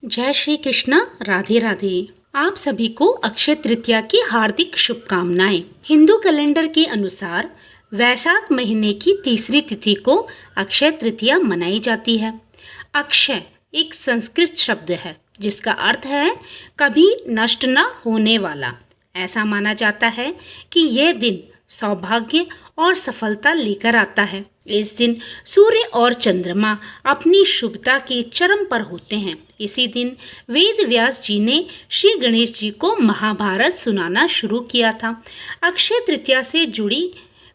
जय श्री कृष्णा। राधे राधे। आप सभी को अक्षय तृतीया की हार्दिक शुभकामनाएं। हिंदू कैलेंडर के अनुसार वैशाख महीने की तीसरी तिथि को अक्षय तृतीया मनाई जाती है। अक्षय एक संस्कृत शब्द है जिसका अर्थ है कभी नष्ट न होने वाला। ऐसा माना जाता है कि यह दिन सौभाग्य और सफलता लेकर आता है। इस दिन सूर्य और चंद्रमा अपनी शुभता के चरम पर होते हैं। इसी दिन वेद व्यास जी ने श्री गणेश जी को महाभारत सुनाना शुरू किया था। अक्षय तृतीया से जुड़ी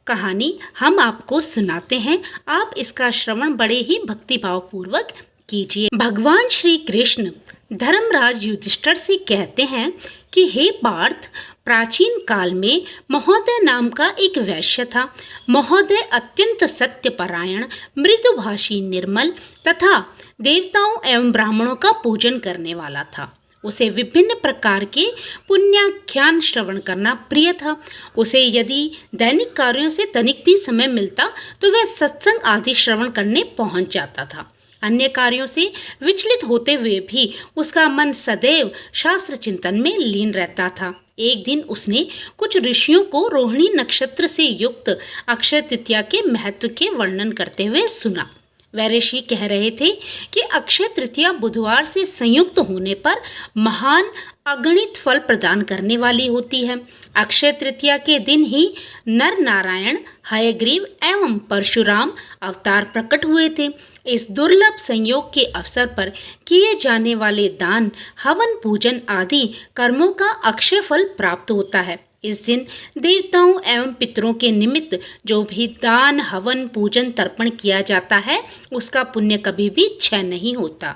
कहानी हम आपको सुनाते हैं। आप इसका श्रवण बड़े ही भक्तिभाव पूर्वक कीजिए। भगवान श्री कृष्ण धर्मराज युधिष्ठिर से कहते हैं कि हे पार्थ, प्राचीन काल में महोदय नाम का एक वैश्य था। महोदय अत्यंत सत्यपरायण, मृदुभाषी, निर्मल तथा देवताओं एवं ब्राह्मणों का पूजन करने वाला था। उसे विभिन्न प्रकार के पुण्याख्यान श्रवण करना प्रिय था। उसे यदि दैनिक कार्यों से तनिक भी समय मिलता तो वह सत्संग आदि श्रवण करने पहुंच जाता था। अन्य कार्यों से विचलित होते हुए भी उसका मन सदैव शास्त्र चिंतन में लीन रहता था। एक दिन उसने कुछ ऋषियों को रोहिणी नक्षत्र से युक्त अक्षय तृतीया के महत्व के वर्णन करते हुए सुना। वह ऋषि कह रहे थे कि अक्षय तृतीया बुधवार से संयुक्त होने पर महान अगणित फल प्रदान करने वाली होती है। अक्षय तृतीया के दिन ही नर नारायण, हयग्रीव एवं परशुराम अवतार प्रकट हुए थे। इस दुर्लभ संयोग के अवसर पर किए जाने वाले दान, हवन, पूजन आदि कर्मों का अक्षय फल प्राप्त होता है। इस दिन देवताओं एवं पितरों के निमित्त जो भी दान, हवन, पूजन, तर्पण किया जाता है उसका पुण्य कभी भी क्षय नहीं होता।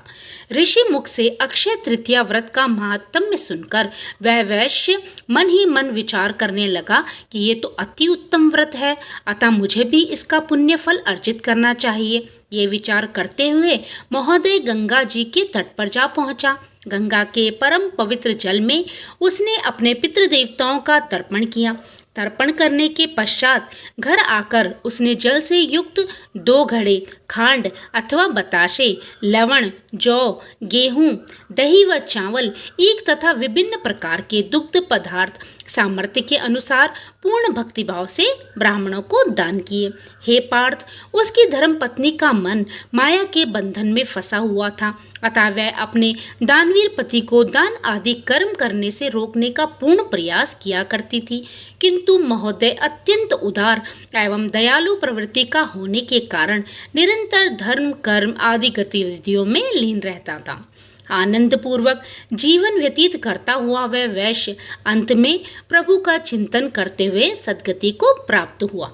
ऋषि मुख से अक्षय तृतीया व्रत का महात्म्य सुनकर वह वैश्य मन ही मन विचार करने लगा कि ये तो अति उत्तम व्रत है, अतः मुझे भी इसका पुण्य फल अर्जित करना चाहिए। ये विचार करते हुए महोदय गंगा जी के तट पर जा पहुंचा। गंगा के परम पवित्र जल में उसने अपने पितृदेवताओं का तर्पण किया। तर्पण करने के पश्चात घर आकर उसने जल से युक्त 2 घड़े खांड अथवा बताशे, लवण, जौ, गेहूं, दही व चावल, ईख तथा विभिन्न प्रकार के दुग्ध पदार्थ सामर्थ्य के अनुसार पूर्ण भक्तिभाव से ब्राह्मणों को दान किए। हे पार्थ, उसकी धर्मपत्नी का मन माया के बंधन में फंसा हुआ था, अतः वह अपने दानवीर पति को दान आदि कर्म करने से रोकने का पूर्ण प्रयास किया करती थी, किंतु महोदय अत्यंत उदार एवं दयालु प्रवृत्ति का होने के कारण निरंतर धर्म, कर्म आदि गतिविधियों में लीन रहता था। आनंद पूर्वक जीवन व्यतीत करता हुआ वह वैश्य अंत में प्रभु का चिंतन करते हुए सद्गति को प्राप्त हुआ।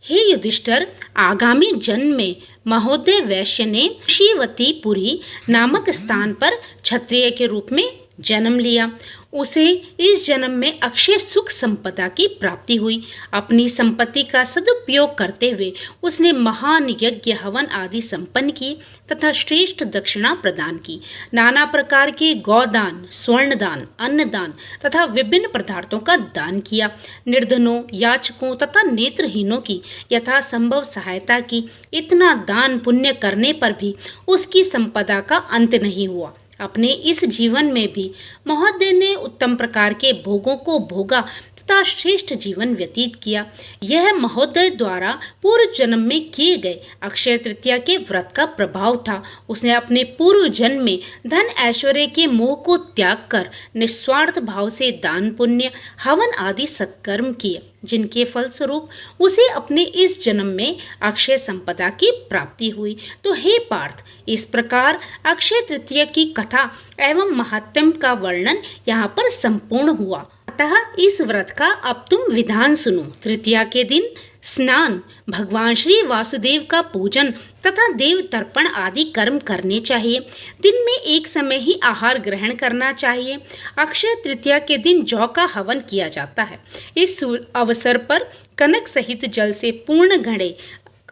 हे युधिष्ठिर, आगामी जन्म में महोदय वैश्य ने शिवतीपुरी नामक स्थान पर क्षत्रिय के रूप में जन्म लिया। उसे इस जन्म में अक्षय सुख संपदा की प्राप्ति हुई। अपनी संपत्ति का सदुपयोग करते हुए उसने महान यज्ञ, हवन आदि संपन्न किए तथा श्रेष्ठ दक्षिणा प्रदान की। नाना प्रकार के गौदान, स्वर्णदान, अन्नदान तथा विभिन्न पदार्थों का दान किया। निर्धनों, याचकों तथा नेत्रहीनों की यथासंभव सहायता की। इतना दान पुण्य करने पर भी उसकी संपदा का अंत नहीं हुआ। अपने इस जीवन में भी महोदय ने उत्तम प्रकार के भोगों को भोगा तथा श्रेष्ठ जीवन व्यतीत किया। यह महोदय द्वारा पूर्व जन्म में किए गए अक्षय तृतीया के व्रत का प्रभाव था। उसने अपने पूर्व जन्म में धन ऐश्वर्य के मोह को त्याग कर निस्वार्थ भाव से दान, पुण्य, हवन आदि सत्कर्म किए, जिनके फलस्वरूप उसे अपने इस जन्म में अक्षय संपदा की प्राप्ति हुई। तो हे पार्थ, इस प्रकार अक्षय तृतीया की कथा एवं महात्म्य का वर्णन यहाँ पर संपूर्ण हुआ। अतः इस व्रत का अब तुम विधान सुनो। तृतीया के दिन स्नान, भगवान श्री वासुदेव का पूजन तथा देव तर्पण आदि कर्म करने चाहिए। दिन में एक समय ही आहार ग्रहण करना चाहिए। अक्षय तृतीया के दिन जौ का हवन किया जाता है। इस अवसर पर कनक सहित जल से पूर्ण घड़े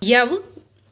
यव,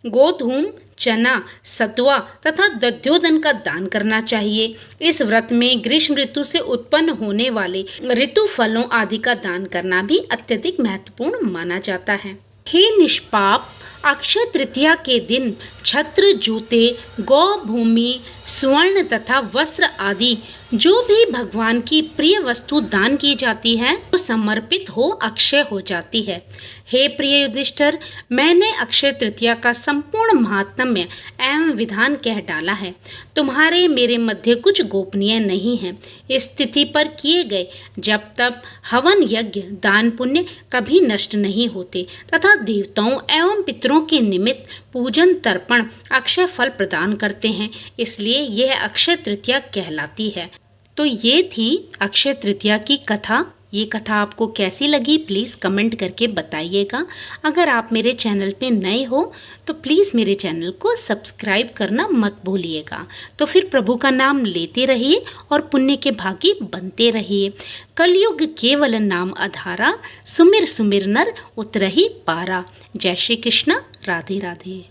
गोधूम, चना, सतुआ तथा दध्योदन का दान करना चाहिए। इस व्रत में ग्रीष्म ऋतु से उत्पन्न होने वाले ऋतु फलों आदि का दान करना भी अत्यधिक महत्वपूर्ण माना जाता है। हे निष्पाप, अक्षय तृतीया के दिन छत्र, जूते, गौ, भूमि, स्वर्ण तथा वस्त्र आदि जो भी भगवान की प्रिय वस्तु दान की जाती है वो समर्पित हो अक्षय हो जाती है। हे प्रिय युधिष्ठिर, मैंने अक्षय तृतीया का संपूर्ण महात्म्य एवं विधान कह डाला है। तुम्हारे मेरे मध्य कुछ गोपनीय नहीं है। इस तिथि पर किए गए जब तब हवन यज्ञ दान पुण्य कभी नष्ट नहीं होते तथा देवताओं एवं पितरों के निमित्त पूजन तर्पण अक्षय फल प्रदान करते हैं, इसलिए यह अक्षय तृतीया कहलाती है। तो ये थी अक्षय तृतीया की कथा। ये कथा आपको कैसी लगी प्लीज़ कमेंट करके बताइएगा। अगर आप मेरे चैनल पे नए हो तो प्लीज़ मेरे चैनल को सब्सक्राइब करना मत भूलिएगा। तो फिर प्रभु का नाम लेते रहिए और पुण्य के भागी बनते रहिए। कलयुग केवल नाम आधारा, सुमिर सुमिर नर उतरहि पारा। जय श्री कृष्ण, राधे राधे।